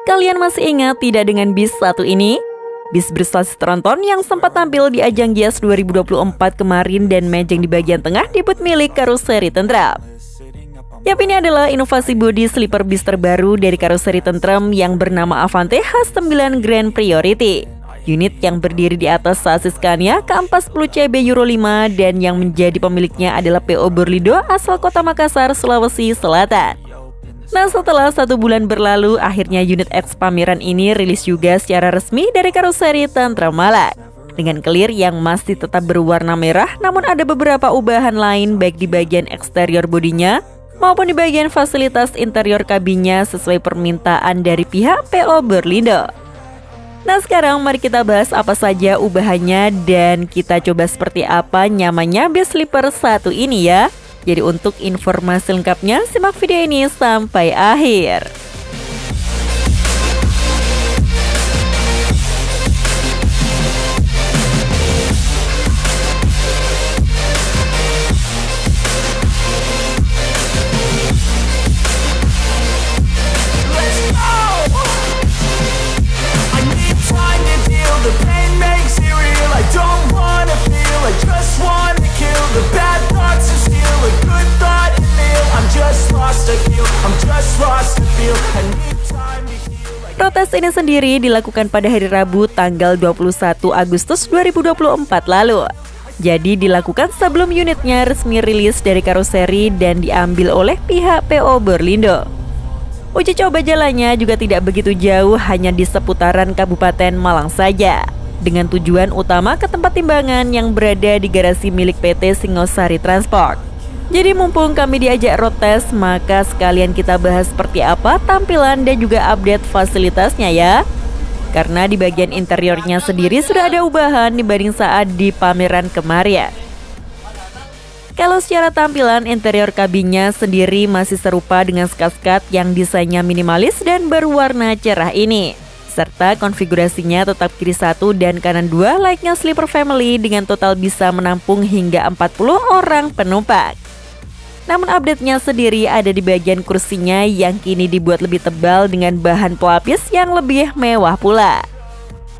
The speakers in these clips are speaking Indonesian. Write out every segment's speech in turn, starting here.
Kalian masih ingat tidak dengan bis satu ini? Bis bersasis tronton yang sempat tampil di ajang Gias 2024 kemarin dan mejeng di bagian tengah debut milik karoseri Tentrem. Yap, ini adalah inovasi bodi sleeper bis terbaru dari karoseri Tentrem yang bernama Avante H9 Grand Priority. Unit yang berdiri di atas sasis Scania K40CB Euro 5 dan yang menjadi pemiliknya adalah PO Berlindo asal kota Makassar, Sulawesi Selatan. Nah, setelah 1 bulan berlalu, akhirnya unit X pameran ini rilis juga secara resmi dari karoseri Tentrem Malang. Dengan clear yang masih tetap berwarna merah, namun ada beberapa ubahan lain baik di bagian eksterior bodinya maupun di bagian fasilitas interior kabinnya sesuai permintaan dari pihak PO Berlindo. Nah, sekarang mari kita bahas apa saja ubahannya dan kita coba seperti apa nyamannya bis sleeper satu ini ya. Jadi untuk informasi lengkapnya, simak video ini sampai akhir. Protes ini sendiri dilakukan pada hari Rabu tanggal 21 Agustus 2024 lalu. Jadi dilakukan sebelum unitnya resmi rilis dari karoseri dan diambil oleh pihak PO Berlindo. Uji coba jalannya juga tidak begitu jauh, hanya di seputaran Kabupaten Malang saja, dengan tujuan utama ke tempat timbangan yang berada di garasi milik PT Singosari Transport. Jadi mumpung kami diajak road test, maka sekalian kita bahas seperti apa tampilan dan juga update fasilitasnya ya. Karena di bagian interiornya sendiri sudah ada ubahan dibanding saat di pameran kemarin. Kalau secara tampilan, interior kabinnya sendiri masih serupa dengan skat-skat yang desainnya minimalis dan berwarna cerah ini. Serta konfigurasinya tetap kiri 1 dan kanan 2 layaknya sleeper family dengan total bisa menampung hingga 40 orang penumpang. Namun update-nya sendiri ada di bagian kursinya yang kini dibuat lebih tebal dengan bahan pelapis yang lebih mewah pula.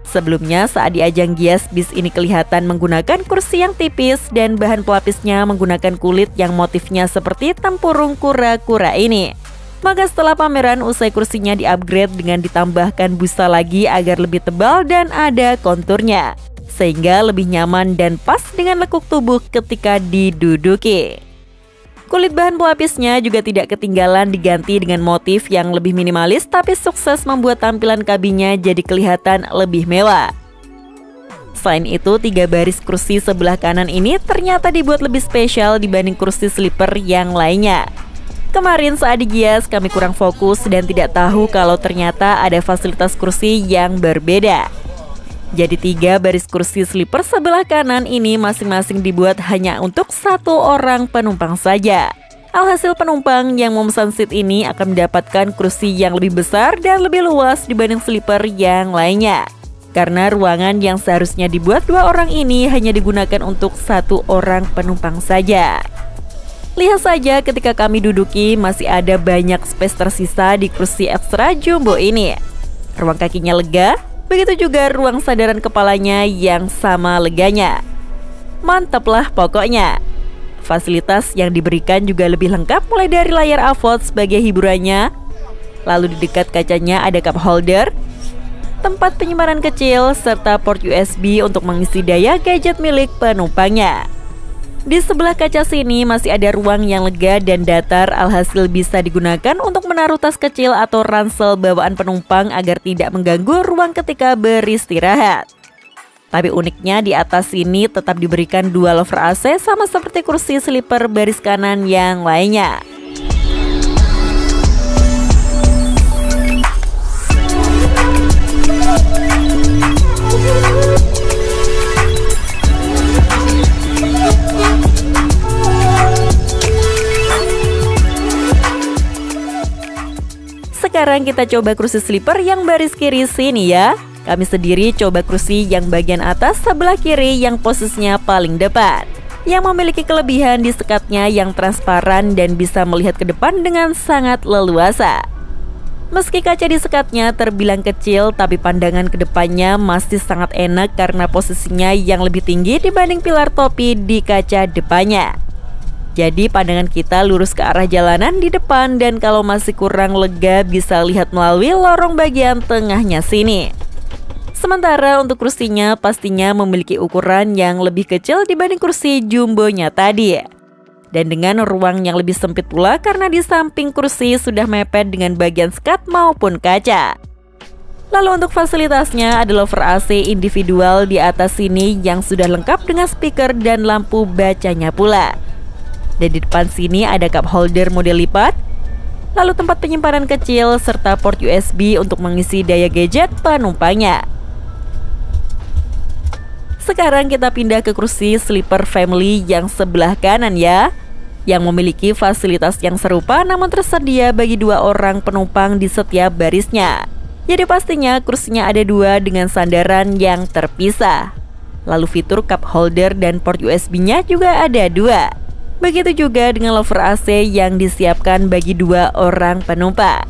Sebelumnya saat di ajang Gias, bis ini kelihatan menggunakan kursi yang tipis dan bahan pelapisnya menggunakan kulit yang motifnya seperti tempurung kura-kura ini. Maka setelah pameran usai kursinya di-upgrade dengan ditambahkan busa lagi agar lebih tebal dan ada konturnya, sehingga lebih nyaman dan pas dengan lekuk tubuh ketika diduduki. Kulit bahan pelapisnya juga tidak ketinggalan diganti dengan motif yang lebih minimalis tapi sukses membuat tampilan kabinnya jadi kelihatan lebih mewah. Selain itu, 3 baris kursi sebelah kanan ini ternyata dibuat lebih spesial dibanding kursi sleeper yang lainnya. Kemarin saat di Gias kami kurang fokus dan tidak tahu kalau ternyata ada fasilitas kursi yang berbeda. Jadi 3 baris kursi sleeper sebelah kanan ini masing-masing dibuat hanya untuk 1 orang penumpang saja. Alhasil penumpang yang memesan seat ini akan mendapatkan kursi yang lebih besar dan lebih luas dibanding sleeper yang lainnya. Karena ruangan yang seharusnya dibuat 2 orang ini hanya digunakan untuk 1 orang penumpang saja. Lihat saja ketika kami duduki masih ada banyak space tersisa di kursi ekstra jumbo ini. Ruang kakinya lega. Begitu juga ruang sandaran kepalanya yang sama leganya. Mantap lah pokoknya. Fasilitas yang diberikan juga lebih lengkap mulai dari layar AVOD sebagai hiburannya. Lalu di dekat kacanya ada cup holder, tempat penyimpanan kecil, serta port USB untuk mengisi daya gadget milik penumpangnya. Di sebelah kaca sini masih ada ruang yang lega dan datar, alhasil bisa digunakan untuk menaruh tas kecil atau ransel bawaan penumpang agar tidak mengganggu ruang ketika beristirahat. Tapi uniknya di atas sini tetap diberikan 2 lover AC sama seperti kursi sleeper baris kanan yang lainnya. Sekarang kita coba kursi sleeper yang baris kiri sini ya. Kami sendiri coba kursi yang bagian atas sebelah kiri yang posisinya paling depan, yang memiliki kelebihan di sekatnya yang transparan dan bisa melihat ke depan dengan sangat leluasa. Meski kaca di sekatnya terbilang kecil, tapi pandangan ke depannya masih sangat enak karena posisinya yang lebih tinggi dibanding pilar topi di kaca depannya. Jadi pandangan kita lurus ke arah jalanan di depan, dan kalau masih kurang lega bisa lihat melalui lorong bagian tengahnya sini. Sementara untuk kursinya pastinya memiliki ukuran yang lebih kecil dibanding kursi jumbonya tadi. Dan dengan ruang yang lebih sempit pula karena di samping kursi sudah mepet dengan bagian sekat maupun kaca. Lalu untuk fasilitasnya ada lover AC individual di atas sini yang sudah lengkap dengan speaker dan lampu bacanya pula. Dan di depan sini ada cup holder model lipat, lalu tempat penyimpanan kecil serta port USB untuk mengisi daya gadget penumpangnya. Sekarang kita pindah ke kursi sleeper family yang sebelah kanan ya, yang memiliki fasilitas yang serupa namun tersedia bagi 2 orang penumpang di setiap barisnya. Jadi pastinya kursinya ada 2 dengan sandaran yang terpisah. Lalu fitur cup holder dan port USB-nya juga ada 2. Begitu juga dengan lover AC yang disiapkan bagi 2 orang penumpang.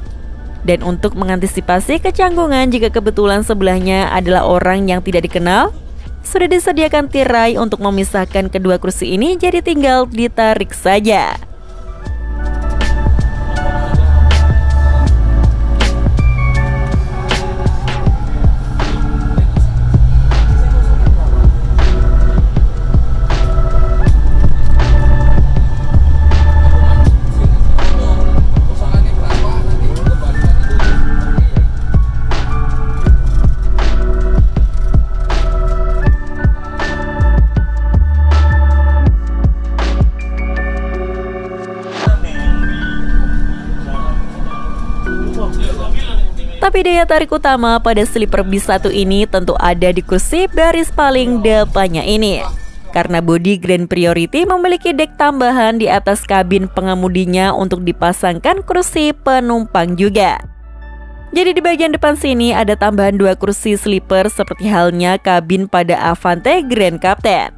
Dan untuk mengantisipasi kecanggungan jika kebetulan sebelahnya adalah orang yang tidak dikenal, sudah disediakan tirai untuk memisahkan kedua kursi ini, jadi tinggal ditarik saja. Tapi daya tarik utama pada sleeper bis 1 ini tentu ada di kursi baris paling depannya ini. Karena bodi Grand Priority memiliki dek tambahan di atas kabin pengemudinya untuk dipasangkan kursi penumpang juga. Jadi di bagian depan sini ada tambahan 2 kursi sleeper seperti halnya kabin pada Avante Grand Captain.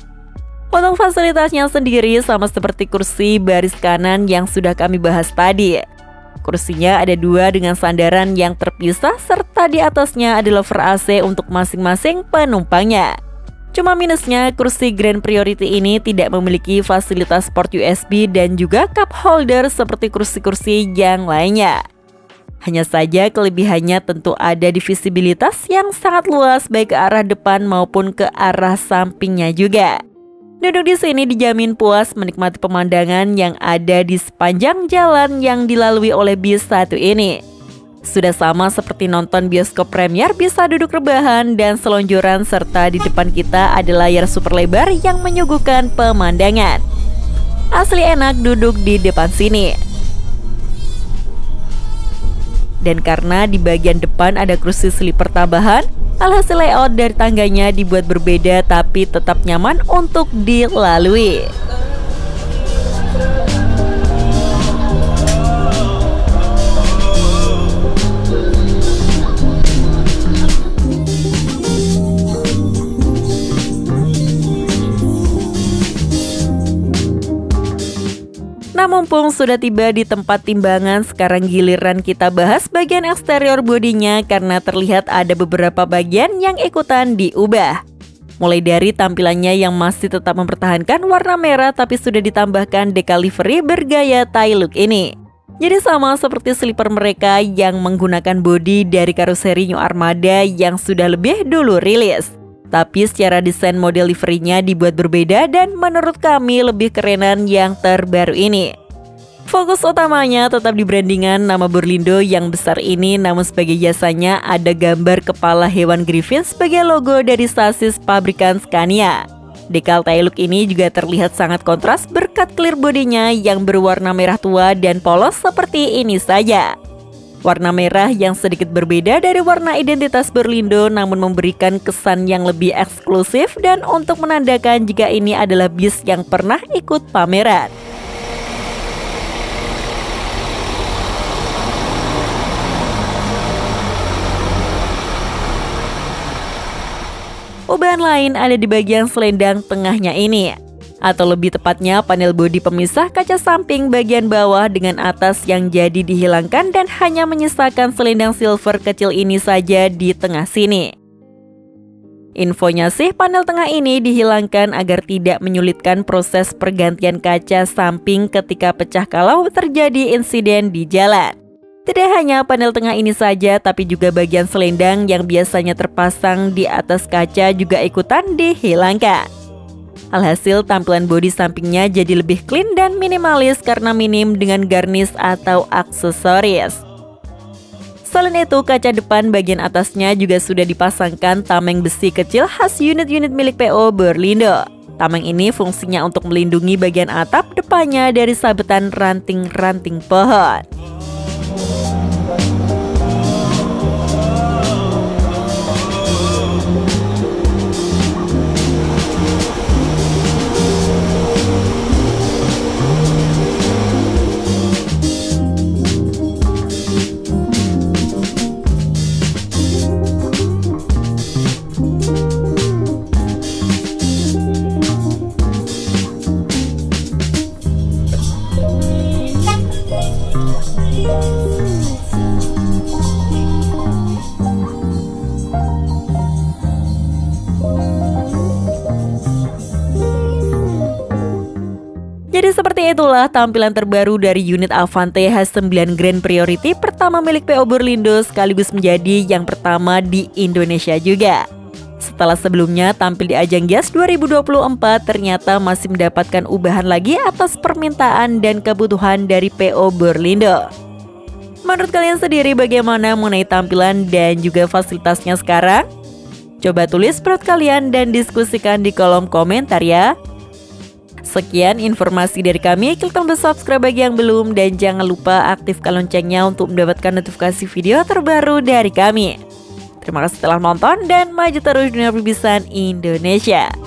Untuk fasilitasnya sendiri sama seperti kursi baris kanan yang sudah kami bahas tadi. Kursinya ada 2 dengan sandaran yang terpisah serta di atasnya ada lover AC untuk masing-masing penumpangnya. Cuma minusnya kursi Grand Priority ini tidak memiliki fasilitas port USB dan juga cup holder seperti kursi-kursi yang lainnya. Hanya saja kelebihannya tentu ada di visibilitas yang sangat luas baik ke arah depan maupun ke arah sampingnya juga. Duduk di sini dijamin puas menikmati pemandangan yang ada di sepanjang jalan yang dilalui oleh bis 1 ini. Sudah sama seperti nonton bioskop premier, bisa duduk rebahan dan selonjoran, serta di depan kita ada layar super lebar yang menyuguhkan pemandangan. Asli enak duduk di depan sini. Dan karena di bagian depan ada kursi sleeper tambahan, alhasil layout dari tangganya dibuat berbeda tapi tetap nyaman untuk dilalui. Nah, mumpung sudah tiba di tempat timbangan, sekarang giliran kita bahas bagian eksterior bodinya karena terlihat ada beberapa bagian yang ikutan diubah. Mulai dari tampilannya yang masih tetap mempertahankan warna merah tapi sudah ditambahkan decal livery bergaya Thai look ini. Jadi sama seperti sleeper mereka yang menggunakan bodi dari karoseri New Armada yang sudah lebih dulu rilis. Tapi secara desain model liverynya dibuat berbeda dan menurut kami lebih kerenan yang terbaru ini. Fokus utamanya tetap di brandingan nama Berlindo yang besar ini, namun sebagai jasanya ada gambar kepala hewan griffin sebagai logo dari sasis pabrikan Scania. Decal Thai look ini juga terlihat sangat kontras berkat clear bodinya yang berwarna merah tua dan polos seperti ini saja. Warna merah yang sedikit berbeda dari warna identitas Berlindo namun memberikan kesan yang lebih eksklusif dan untuk menandakan jika ini adalah bis yang pernah ikut pameran. Ubahan lain ada di bagian selendang tengahnya ini. Atau lebih tepatnya panel bodi pemisah kaca samping bagian bawah dengan atas yang jadi dihilangkan dan hanya menyisakan selendang silver kecil ini saja di tengah sini. Infonya sih panel tengah ini dihilangkan agar tidak menyulitkan proses pergantian kaca samping ketika pecah kalau terjadi insiden di jalan. Tidak hanya panel tengah ini saja, tapi juga bagian selendang yang biasanya terpasang di atas kaca juga ikutan dihilangkan. Alhasil tampilan bodi sampingnya jadi lebih clean dan minimalis karena minim dengan garnish atau aksesoris. Selain itu, kaca depan bagian atasnya juga sudah dipasangkan tameng besi kecil khas unit-unit milik PO Berlindo. Tameng ini fungsinya untuk melindungi bagian atap depannya dari sabetan ranting-ranting pohon. Jadi seperti itulah tampilan terbaru dari unit Avante H9 Grand Priority pertama milik PO Berlindo sekaligus menjadi yang pertama di Indonesia juga. Setelah sebelumnya tampil di ajang Gias 2024, ternyata masih mendapatkan ubahan lagi atas permintaan dan kebutuhan dari PO Berlindo. Menurut kalian sendiri bagaimana mengenai tampilan dan juga fasilitasnya sekarang? Coba tulis menurut kalian dan diskusikan di kolom komentar ya. Sekian informasi dari kami, klik tombol subscribe bagi yang belum dan jangan lupa aktifkan loncengnya untuk mendapatkan notifikasi video terbaru dari kami. Terima kasih telah menonton dan maju terus dunia perbisan Indonesia.